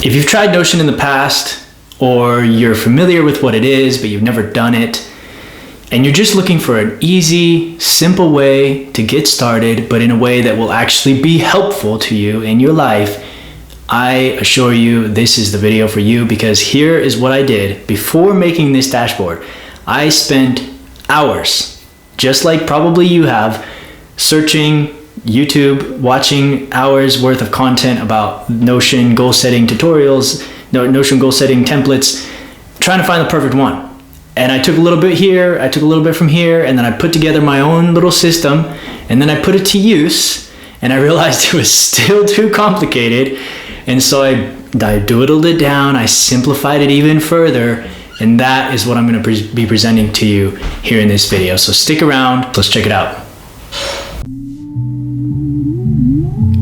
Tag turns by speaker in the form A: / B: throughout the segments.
A: If you've tried Notion in the past, or you're familiar with what it is, but you've never done it, and you're just looking for an easy, simple way to get started, but in a way that will actually be helpful to you in your life, I assure you this is the video for you, because here is what I did before making this dashboard. I spent hours, just like probably you have, searching YouTube, watching hours worth of content about Notion goal setting tutorials, Notion goal setting templates, trying to find the perfect one. And I took a little bit here, I took a little bit from here, and then I put together my own little system, and then I put it to use, and I realized it was still too complicated. And so I doodled it down, I simplified it even further, and that is what I'm going to be presenting to you here in this video. So stick around, let's check it out.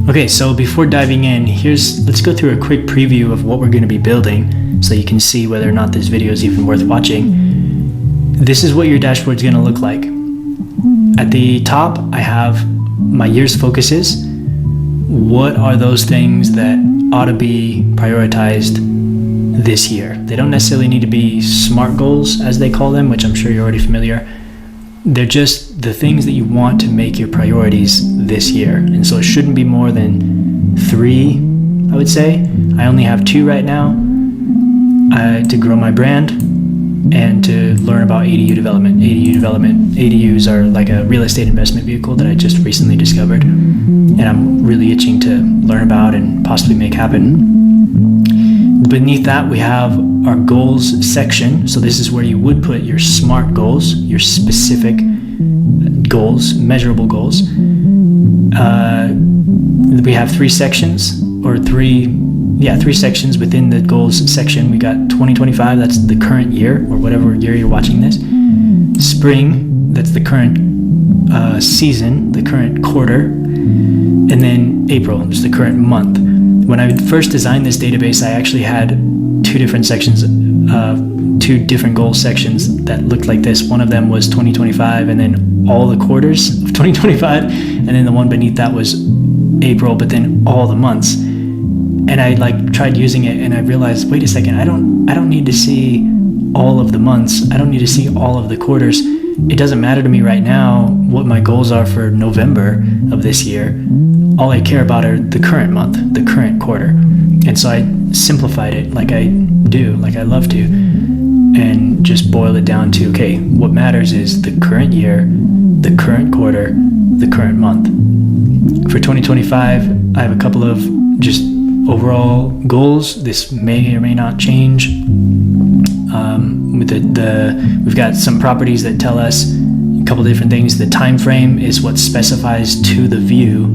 A: Okay, so before diving in, let's go through a quick preview of what we're going to be building so you can see whether or not this video is even worth watching. This is what your dashboard is going to look like. At the top, I have my year's focuses. What are those things that ought to be prioritized this year? They don't necessarily need to be SMART goals, as they call them, which I'm sure you're already familiar. They're just the things that you want to make your priorities this year. And so it shouldn't be more than 3, I would say. I only have 2 right now, to grow my brand and to learn about ADU development. ADUs are like a real estate investment vehicle that I just recently discovered, and I'm really itching to learn about and possibly make happen. Beneath that, we have our goals section. So this is where you would put your SMART goals, your specific goals, measurable goals. We have 3 sections, or 3 sections within the goals section. We got 2025, that's the current year, or whatever year you're watching this. Spring, that's the current season, the current quarter. And then April, just the current month. When I first designed this database, I actually had 2 different sections, 2 different goal sections that looked like this. One of them was 2025, and then all the quarters of 2025, and then the one beneath that was April, but then all the months. And I tried using it, and I realized, wait a second, I don't need to see all of the months. I don't need to see all of the quarters. It doesn't matter to me right now what my goals are for November of this year. All I care about are the current month, the current quarter. And so I simplified it like I do, like I love to, and just boil it down to, okay, what matters is the current year, the current quarter, the current month. For 2025, I have a couple of just overall goals. This may or may not change. We've got some properties that tell us a couple different things. The time frame is what specifies to the view,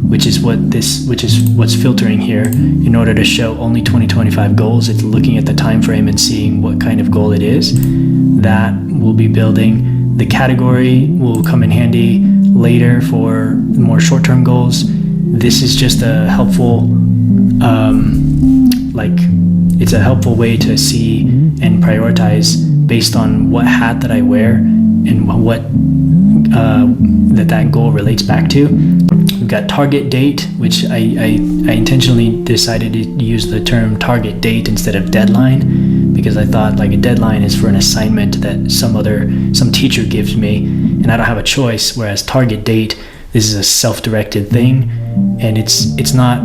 A: which is what's filtering here. In order to show only 2025 goals, it's looking at the time frame and seeing what kind of goal it is. That we'll be building. The category will come in handy later for more short-term goals. This is just a helpful it's a helpful way to see and prioritize based on what hat that I wear and what that goal relates back to. We've got target date, which I intentionally decided to use the term target date instead of deadline, because I thought a deadline is for an assignment that some teacher gives me and I don't have a choice, whereas target date, this is a self-directed thing, and it's not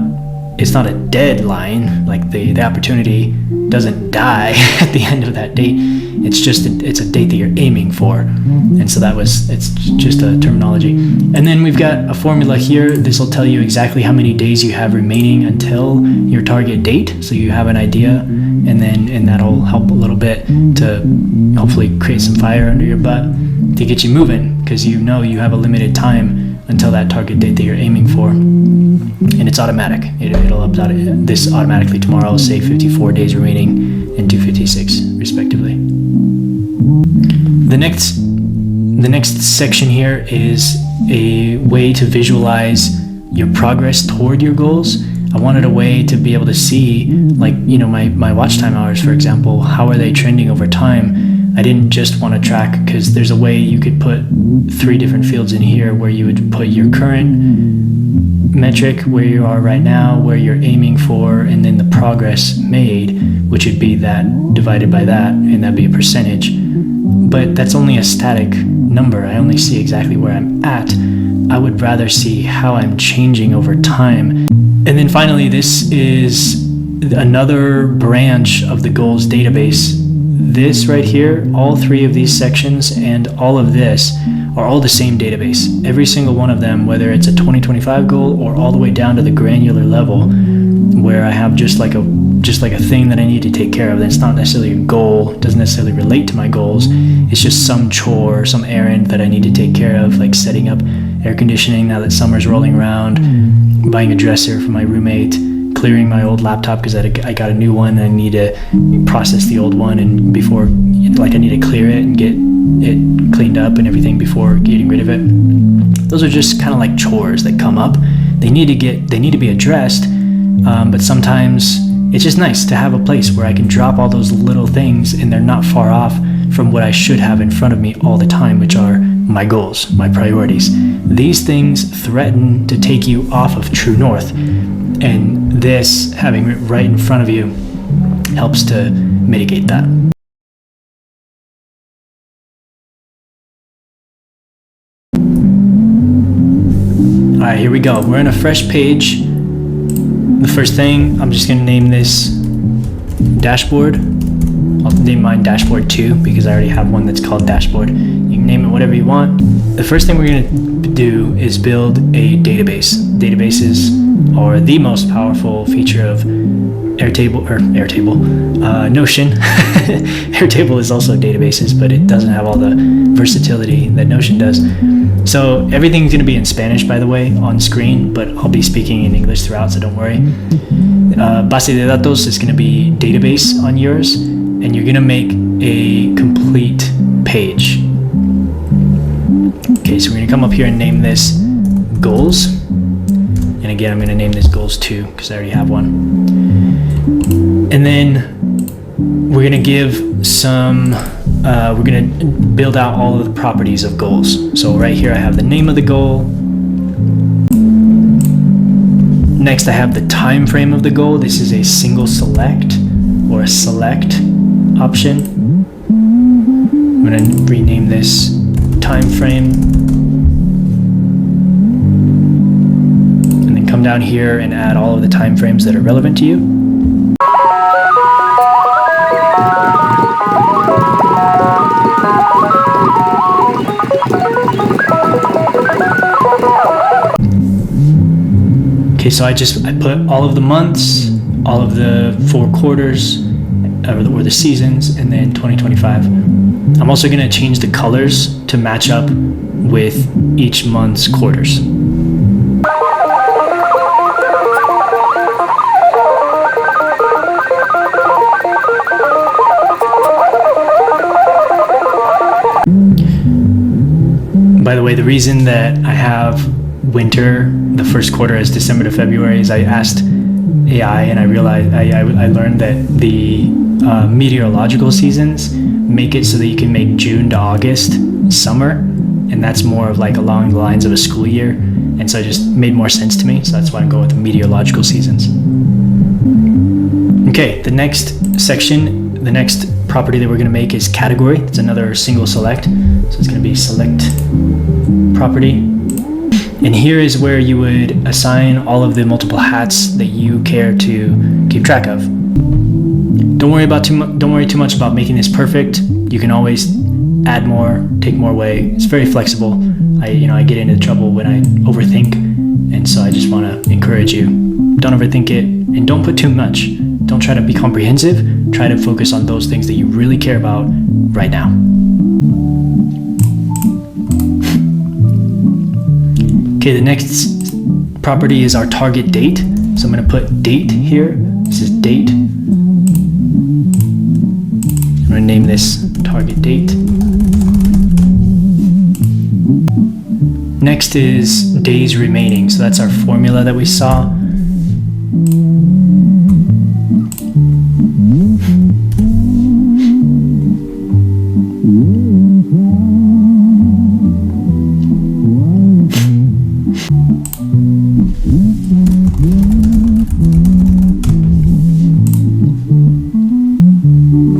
A: a deadline. The opportunity doesn't die at the end of that date. It's a date that you're aiming for. And so it's just a terminology. And then we've got a formula here. This will tell you exactly how many days you have remaining until your target date, so you have an idea, and that'll help a little bit to hopefully create some fire under your butt to get you moving, because you have a limited time until that target date that you're aiming for. And it's automatic. It'll update this automatically tomorrow, say 54 days remaining and 256 respectively. The next section here is a way to visualize your progress toward your goals. I wanted a way to be able to see, my watch time hours, for example. How are they trending over time? I didn't just want to track, because there's a way you could put 3 different fields in here where you would put your current metric, where you are right now, where you're aiming for, and then the progress made, which would be that divided by that, and that'd be a percentage. But that's only a static number. I only see exactly where I'm at. I would rather see how I'm changing over time. And then finally, this is another branch of the goals database. This right here, all three of these sections and all of this are all the same database. Every single one of them, whether it's a 2025 goal or all the way down to the granular level, where I have just like a thing that I need to take care of. That's not necessarily a goal, doesn't necessarily relate to my goals. It's just some chore, some errand that I need to take care of, like setting up air conditioning now that summer's rolling around, buying a dresser for my roommate, clearing my old laptop because I got a new one and I need to process the old one, and before, like, I need to clear it and get it cleaned up and everything before getting rid of it. Those are just kind of like chores that come up. They need to be addressed, but sometimes it's just nice to have a place where I can drop all those little things and they're not far off from what I should have in front of me all the time, which are my goals, my priorities. These things threaten to take you off of true north, and this, having it right in front of you, helps to mitigate that. All right, here we go. We're on a fresh page. The first thing, I'm just going to name this dashboard. I'll name mine dashboard 2 because I already have one that's called dashboard. You can name it whatever you want. The first thing we're going to do is build a database. Databases are the most powerful feature of Notion. Airtable is also databases, but it doesn't have all the versatility that Notion does. So everything's going to be in Spanish, by the way, on screen, but I'll be speaking in English throughout, so don't worry. Base de datos is going to be database on yours, and you're going to make a complete page. Okay, so we're going to come up here and name this goals. And again, I'm going to name this goals 2 because I already have one. And then we're going to give some, we're going to build out all of the properties of goals. So right here I have the name of the goal. Next I have the time frame of the goal. This is a single select or a select option. I'm going to rename this time frame. And then come down here and add all of the time frames that are relevant to you. Okay, so I put all of the months, all of the 4 quarters, or the seasons, and then 2025. I'm also going to change the colors to match up with each month's quarters. By the way, the reason that I have winter, the first quarter, as December to February, is I asked AI and I realized I learned that the meteorological seasons make it so that you can make June to August summer, and that's more of like along the lines of a school year, and so it just made more sense to me, so that's why I'm going with the meteorological seasons. Okay, the next section, the next property that we're going to make is category. It's another single select, so it's going to be select property. And here is where you would assign all of the multiple hats that you care to keep track of. Don't worry too much about making this perfect. You can always add more, take more away. It's very flexible. I get into trouble when I overthink, and so I just want to encourage you. Don't overthink it, and don't put too much. Don't try to be comprehensive. Try to focus on those things that you really care about right now. Okay, the next property is our target date. So I'm going to put date here. This is date. I'm going to name this target date. Next is days remaining. So that's our formula that we saw.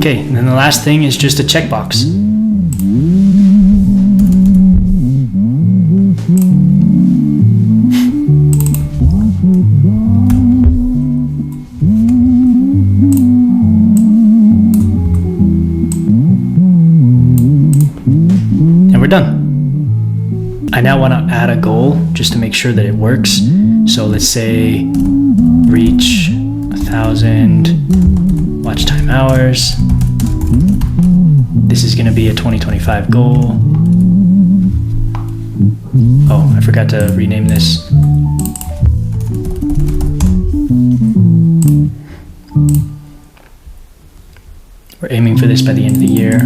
A: Okay, and then the last thing is just a checkbox. And we're done. I now want to add a goal just to make sure that it works. So let's say reach 1,000 watch time hours. This is going to be a 2025 goal. Oh, I forgot to rename this. We're aiming for this by the end of the year.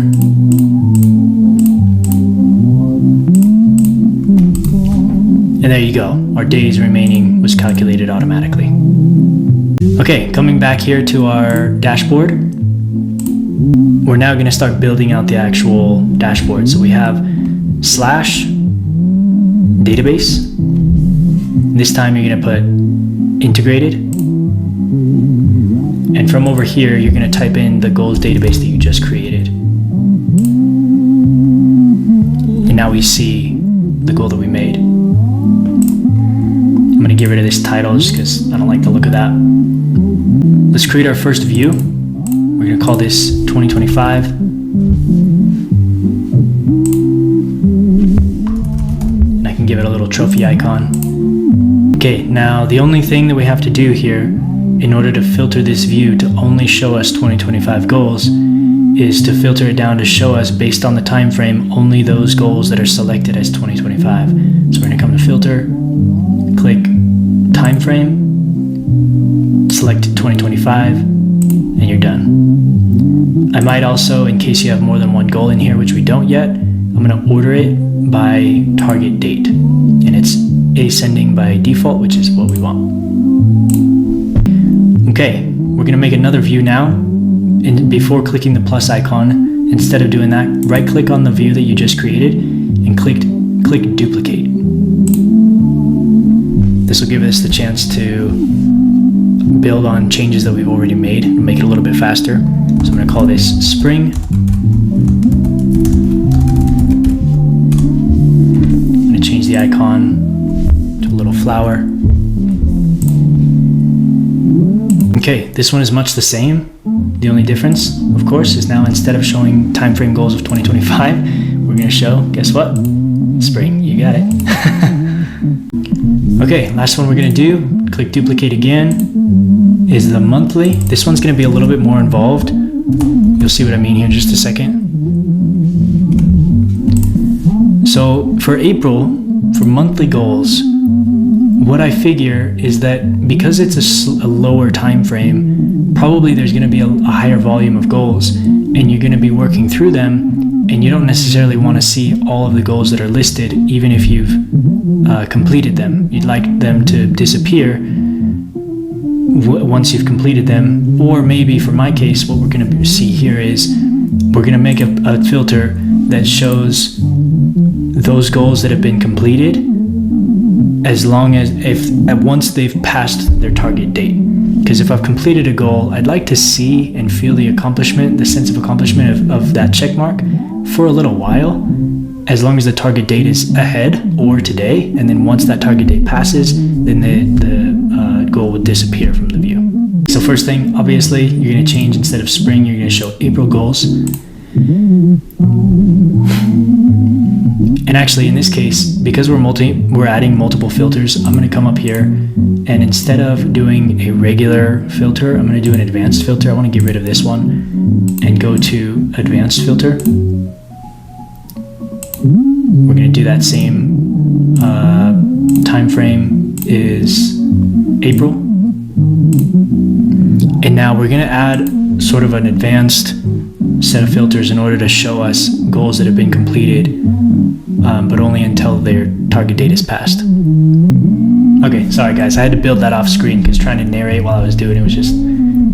A: And there you go. Our days remaining was calculated automatically. Okay, coming back here to our dashboard, we're now going to start building out the actual dashboard. So we have /database. This time you're going to put integrated. And from over here, you're going to type in the goals database that you just created. And now we see the goal that we made. I'm going to get rid of this title just because I don't like the look of that. Let's create our first view. We're going to call this 2025. And I can give it a little trophy icon. Okay, now the only thing that we have to do here in order to filter this view to only show us 2025 goals is to filter it down to show us, based on the time frame, only those goals that are selected as 2025. So we're going to come to filter, click time frame, select 2025, and you're done. I might also, in case you have more than one goal in here, which we don't yet, I'm going to order it by target date, and it's ascending by default, which is what we want. Okay, we're going to make another view now, and before clicking the plus icon, instead of doing that, right click on the view that you just created and click duplicate. This will give us the chance to build on changes that we've already made and make it a little bit faster. So I'm going to call this spring. I'm going to change the icon to a little flower. Okay, this one is much the same. The only difference, of course, is now instead of showing timeframe goals of 2025, we're going to show, guess what? Spring. You got it. Okay, last one we're going to do, click duplicate again, is the monthly. This one's going to be a little bit more involved. You'll see what I mean here in just a second. So for April, for monthly goals, what I figure is that because it's a lower time frame, probably there's going to be a higher volume of goals, and you're going to be working through them, and you don't necessarily want to see all of the goals that are listed, even if you've completed them. You'd like them to disappear once you've completed them. Or maybe for my case, what we're going to see here is we're going to make a filter that shows those goals that have been completed as long as once they've passed their target date. Because if I've completed a goal, I'd like to see and feel the accomplishment, the sense of accomplishment of that check mark for a little while, as long as the target date is ahead or today. And then once that target date passes, then the goal would disappear from the view. So first thing, obviously, you're going to change, instead of spring, you're going to show April goals. And actually, in this case, because we're adding multiple filters, I'm going to come up here, and instead of doing a regular filter, I'm going to do an advanced filter. I want to get rid of this one and go to advanced filter. We're going to do that same time frame is April. And now we're going to add sort of an advanced set of filters in order to show us goals that have been completed, but only until their target date is passed. Okay, sorry guys, I had to build that off screen because trying to narrate while I was doing it was just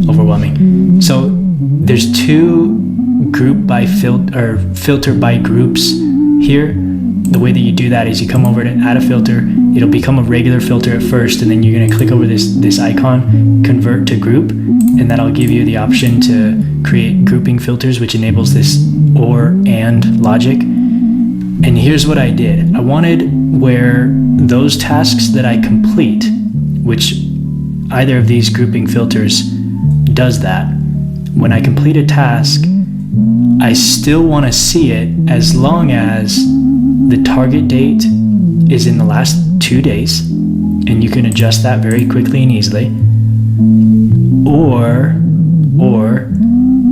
A: overwhelming. So there's two filter by groups here. the way that you do that is you come over to add a filter. It'll become a regular filter at first, and then you're going to click over this icon, convert to group, and that'll give you the option to create grouping filters, which enables this or and logic. And here's what I did. I wanted where those tasks that I complete, which either of these grouping filters does that, when I complete a task, I still want to see it as long as the target date is in the last 2 days, and you can adjust that very quickly and easily, or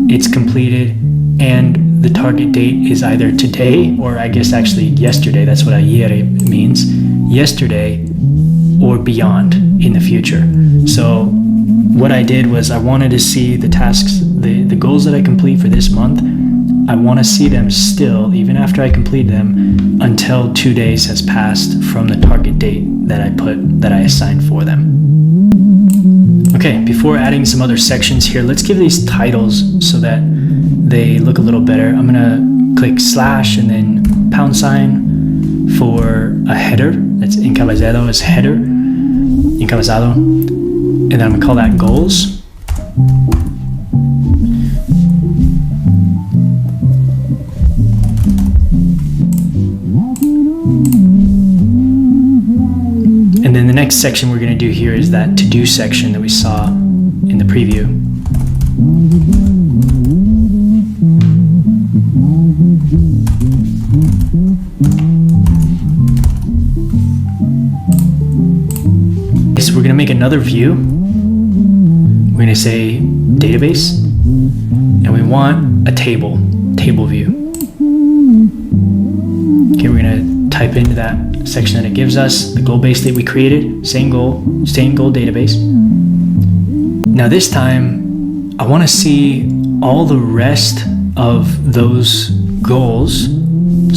A: it's completed and the target date is either today, or I guess actually yesterday, that's what ayer means, yesterday, or beyond in the future. So what I did was I wanted to see the tasks, the goals that I complete for this month. I want to see them still, even after I complete them, until 2 days has passed from the target date that I assigned for them. Okay, before adding some other sections here, let's give these titles so that they look a little better. I'm gonna click slash and then pound sign for a header. That's encabezado as header, encabezado, and then I'm gonna call that goals. And then the next section we're going to do here is that to-do section that we saw in the preview. So we're going to make another view. We're going to say database, and we want a table view. Okay, we're going to type into that section that it gives us, the goal base that we created, same goal database. Now this time, I want to see all the rest of those goals,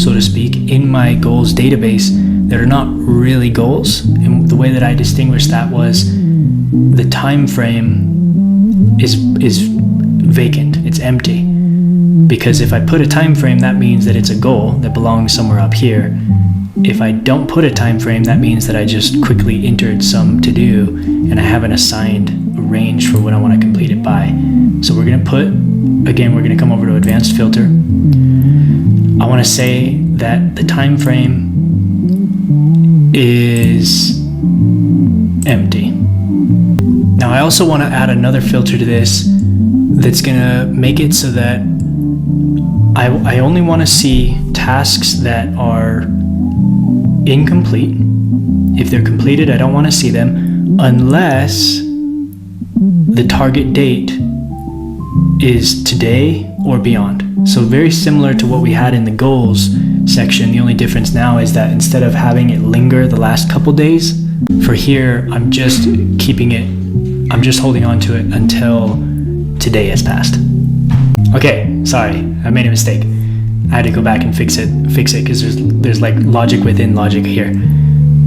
A: so to speak, in my goals database that are not really goals. And the way that I distinguished that was the time frame is vacant, it's empty. Because if I put a time frame, that means that it's a goal that belongs somewhere up here. If I don't put a time frame, that means that I just quickly entered some to do and I haven't assigned a range for when I want to complete it by. So we're going to put, again, we're going to come over to advanced filter. I want to say that the time frame is empty. Now I also want to add another filter to this that's going to make it so that I only want to see tasks that are incomplete. If they're completed, I don't want to see them unless the target date is today or beyond. So very similar to what we had in the goals section. The only difference now is that instead of having it linger the last couple days, for here I'm just keeping it, I'm just holding on to it until today has passed. Okay, sorry, I made a mistake. I had to go back and fix it because there's like logic within logic here.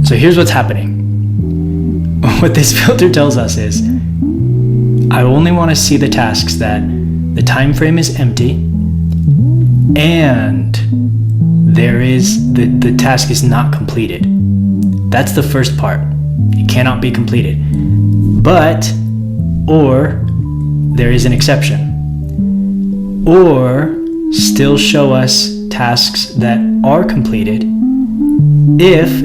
A: So here's what's happening. What this filter tells us is I only want to see the tasks that the time frame is empty and there is the task is not completed. That's the first part. It cannot be completed. But or there is an exception. Or still show us tasks that are completed if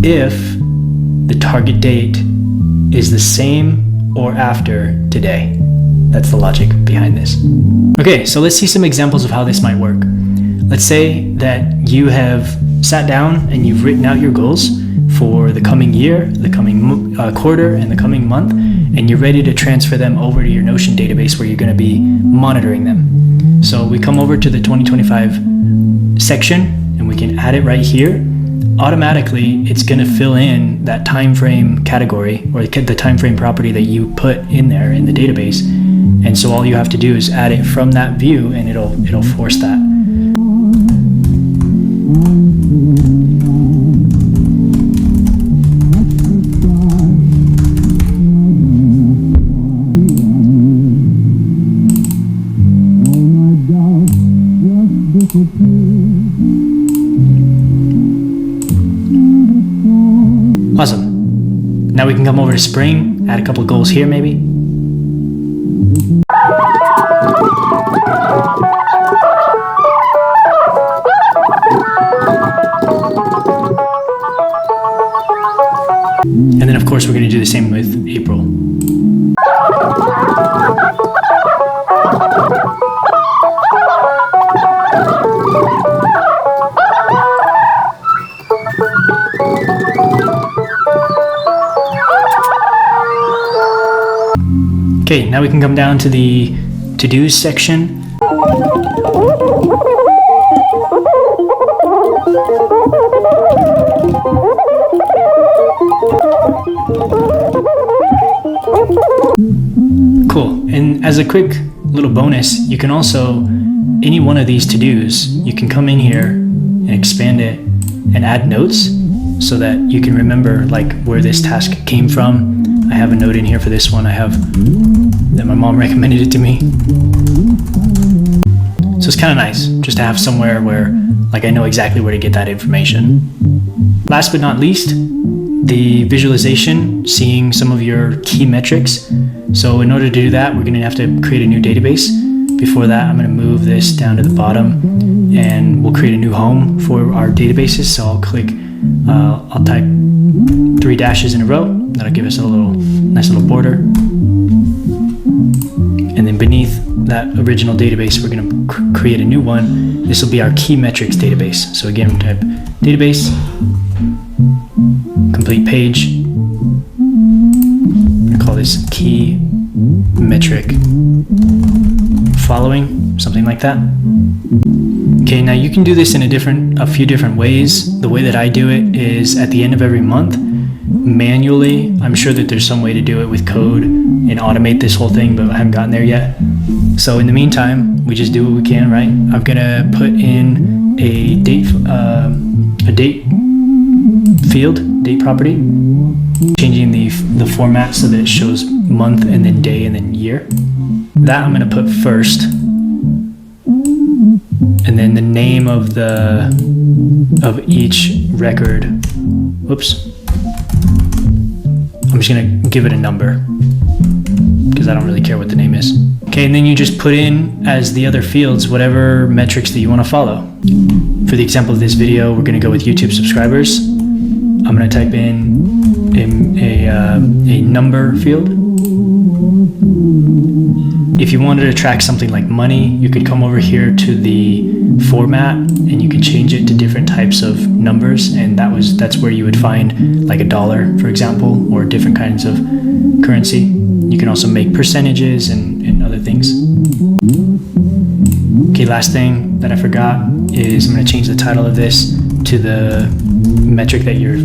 A: the target date is the same or after today. That's the logic behind this. Okay, so let's see some examples of how this might work. Let's say that you have sat down and you've written out your goals for the coming year, the coming quarter, and the coming month, and you're ready to transfer them over to your Notion database where you're going to be monitoring them. So we come over to the 2025 section and we can add it right here. Automatically, it's going to fill in that time frame category or the time frame property that you put in there in the database. And so all you have to do is add it from that view and it'll force that. Now we can come over to spring, add a couple of goals here maybe. And then of course we're going to do the same with April. Okay, now we can come down to the to-dos section. Cool, and as a quick little bonus, you can also, any one of these to-dos, you can come in here and expand it and add notes so that you can remember like where this task came from. I have a note in here for this one. I have that my mom recommended it to me. So it's kind of nice just to have somewhere where like I know exactly where to get that information. Last but not least, the visualization, seeing some of your key metrics. So in order to do that, we're going to have to create a new database. Before that, I'm going to move this down to the bottom and we'll create a new home for our databases. So I'll click, I'll type 3 dashes in a row. That'll give us a nice little border. And then beneath that original database, we're going to create a new one. This will be our key metrics database. So again, type database, complete page. I call this key metric following, something like that. Okay, now you can do this in a few different ways. The way that I do it is at the end of every month, manually. I'm sure that there's some way to do it with code and automate this whole thing, but I haven't gotten there yet. So in the meantime, we just do what we can, right? I'm gonna put in a date field, date property, changing the format so that it shows month and then day and then year. That I'm gonna put first, and then the name of each record. Whoops. I'm just gonna give it a number because I don't really care what the name is. Okay, and then you just put in as the other fields whatever metrics that you want to follow. For the example of this video, we're gonna go with YouTube subscribers. I'm gonna type in a number field. If you wanted to track something like money, you could come over here to the format and you can change it to different types of numbers, and that's where you would find like $1, for example, or different kinds of currency. You can also make percentages and other things. Okay, last thing that I forgot is I'm going to change the title of this to the metric that you're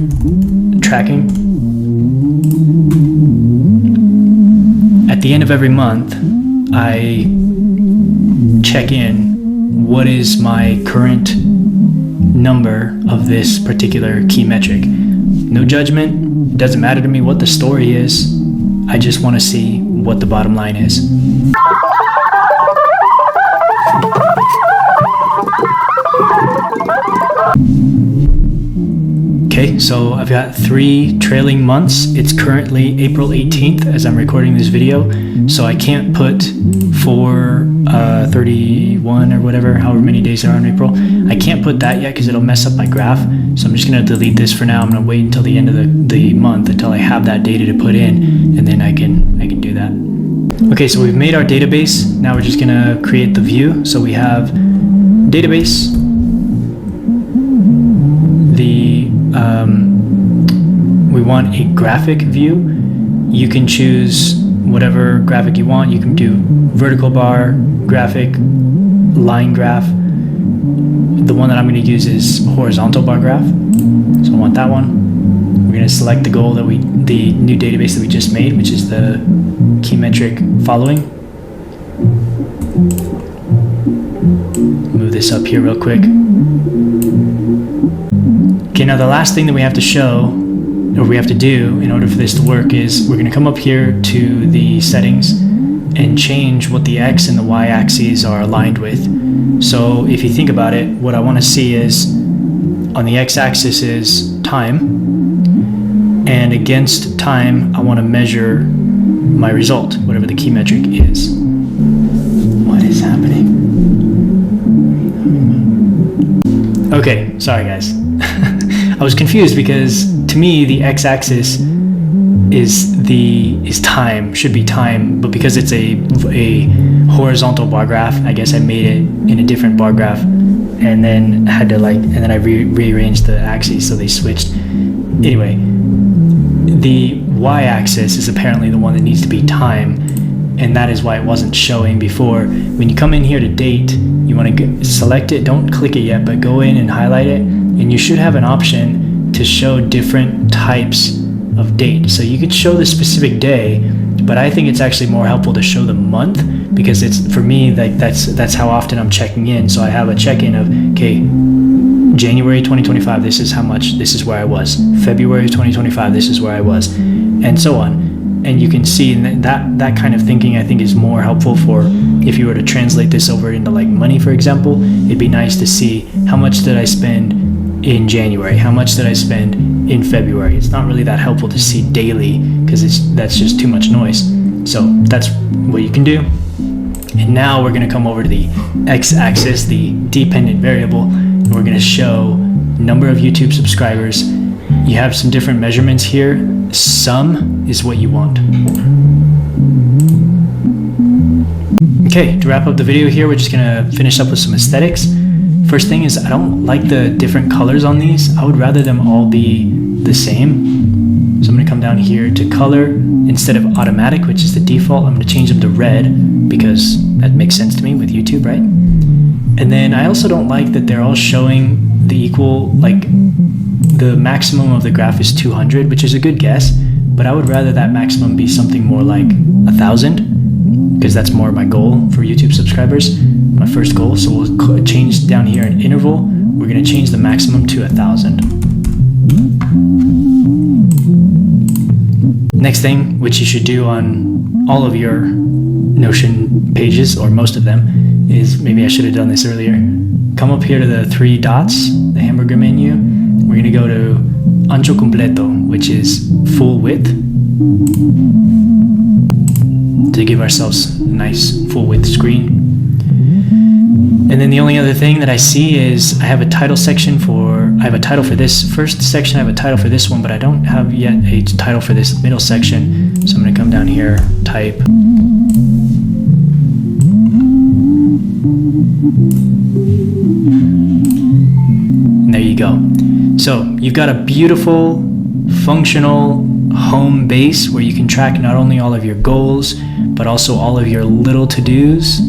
A: tracking. At the end of every month, I check in what is my current number of this particular key metric. No judgment. It doesn't matter to me what the story is. I just want to see what the bottom line is. Okay, so I've got 3 trailing months. It's currently April 18th as I'm recording this video, so I can't put 31 or whatever, however many days there are in April. I can't put that yet because it'll mess up my graph, so I'm just going to delete this for now. I'm going to wait until the end of the month until I have that data to put in, and then I can do that. Okay, so we've made our database. Now we're just going to create the view. So we have database, we want a graphic view. You can choose whatever graphic you want. You can do vertical bar, graphic, line graph. The one that I'm going to use is horizontal bar graph. So I want that one. We're going to select the goal the new database that we just made, which is the key metric following. Move this up here real quick. Okay, now the last thing that we have to show, or we have to do in order for this to work, is we're going to come up here to the settings and change what the X and the Y axes are aligned with. So if you think about it, what I want to see is on the X axis is time, and against time, I want to measure my result, whatever the key metric is. What is happening? Okay, sorry guys. I was confused because to me the x-axis is time, should be time, but because it's a horizontal bar graph, I guess I made it in a different bar graph, and then had to I rearranged the axes so they switched. Anyway, the y-axis is apparently the one that needs to be time, and that is why it wasn't showing before. When you come in here to date, you want to select it, don't click it yet, but go in and highlight it, and you should have an option to show different types of date. So you could show the specific day, but I think it's actually more helpful to show the month, because it's, for me, that's how often I'm checking in. So I have a check-in of, okay, January 2025, this is how much, this is where I was. February 2025, this is where I was, and so on. And you can see that kind of thinking, I think, is more helpful for if you were to translate this over into like money, for example. It'd be nice to see how much did I spend in January, how much did I spend in February. It's not really that helpful to see daily, because that's just too much noise. So that's what you can do. And now we're going to come over to the x-axis, the dependent variable, and we're going to show number of YouTube subscribers. You have some different measurements here. Sum is what you want. Okay, to wrap up the video here, we're just going to finish up with some aesthetics. First thing is, I don't like the different colors on these. I would rather them all be the same. So I'm going to come down here to color. Instead of automatic, which is the default, I'm going to change them to red, because that makes sense to me with YouTube, right? And then I also don't like that they're all showing the equal, like the maximum of the graph is 200, which is a good guess, but I would rather that maximum be something more like 1,000, because that's more my goal for YouTube subscribers, my first goal. So we'll change down here an interval. We're going to change the maximum to 1,000. Next thing, which you should do on all of your Notion pages, or most of them, is, maybe I should have done this earlier, come up here to the three dots, the hamburger menu. We're going to go to ancho completo, which is full width, to give ourselves a nice full width screen. And then the only other thing that I see is I have a title section I have a title for this first section, I have a title for this one, but I don't have yet a title for this middle section. So I'm going to come down here, type. And there you go. So you've got a beautiful, functional home base where you can track not only all of your goals, but also all of your little to-dos